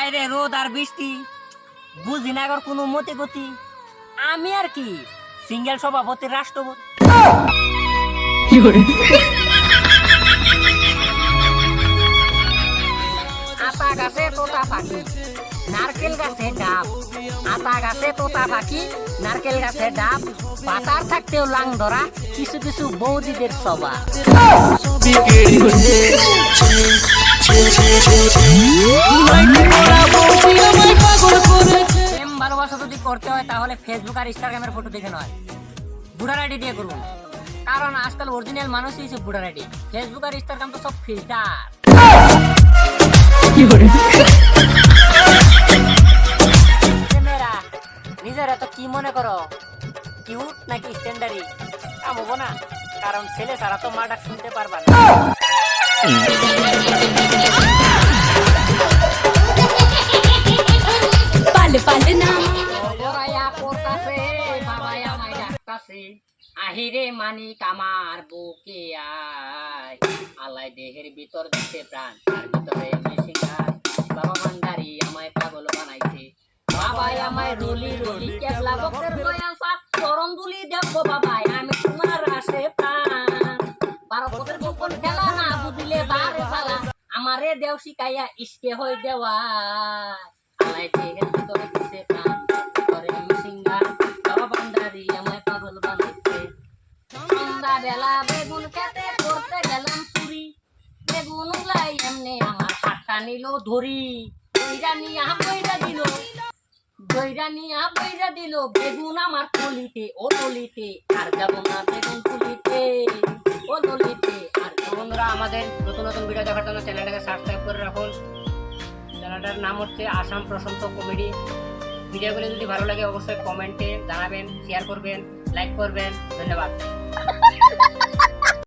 বাইরে রোদ আর বৃষ্টি, বুঝি না আগর কোনো মতে গতি। আমি আর কি সিঙ্গেল সভাপতির রাষ্ট্রপতি। আতা গাছে তোতা পাখি, নারকেল গাছে ডাব। আতা গাছে তোতা পাখি, নারকেল গাছে ডাব। পাতার থাকতেও লাং ধরা, কিছু কিছু বৌদিদের সভা। ভালোবাসা যদি করতে হয় তাহলে ফেসবুক আর ইনস্টাগ্রামের ফটো দেখে নয়, ভোটার আইডি দিয়ে করুন। কারণ আজকাল অরিজিনাল মানুষই হচ্ছে ভোটার আইডি। ফেসবুক আর ইনস্টাগ্রাম তো সব ফিল্টার। নিজেরা তো কি মনে করো, কিউট নাকি স্ট্যান্ডার্ডি? কাম হবো না, কারণ ছেলে ছাড়া তো মাটা শুনতে পারবা না। আহিরে মানি কামার বুকে আয়, আলাই দেহের ভিতর দিতে প্রাণ, তার ভিতরে মেশিনগান। বাবা ভান্ডারি আমায় পাগল বানাইছে, বাবাই আমায় রুলি রুলি কেবলা বক্তের বয়ান সাত চরণ দুলি দেখবো বাবাই আমি তোমার আসে প্রাণ। বারো পদের গোপন খেলা না বুঝিলে বারে সালা, আমারে দেও শিকাইয়া ইসকে হই দেওয়া। আলাই দেহের ভিতরে দিতে প্রাণ, ভিতরে মেশিনগান। বাবা ভান্ডারি আমায় পাগল বানাইছে। সন্ধ্যা বেলা বেগুন খেতে করতে গেলাম চুরি, বেগুন উলাই এমনি আমার হাতটা নিল ধরি। দইরা বইরা দিল বেগুন আমার কলিতে ও তলিতে, আর যাব না বেগুন তুলিতে ও তলিতে। আর বন্ধুরা, আমাদের নতুন নতুন ভিডিও দেখার জন্য চ্যানেলটাকে সাবস্ক্রাইব করে রাখুন। চ্যানেলটার নাম হচ্ছে আসাম প্রশান্ত কমেডি। ভিডিওগুলো যদি ভালো লাগে অবশ্যই কমেন্টে জানাবেন, শেয়ার করবেন, লাইক করবেন। ধন্যবাদ।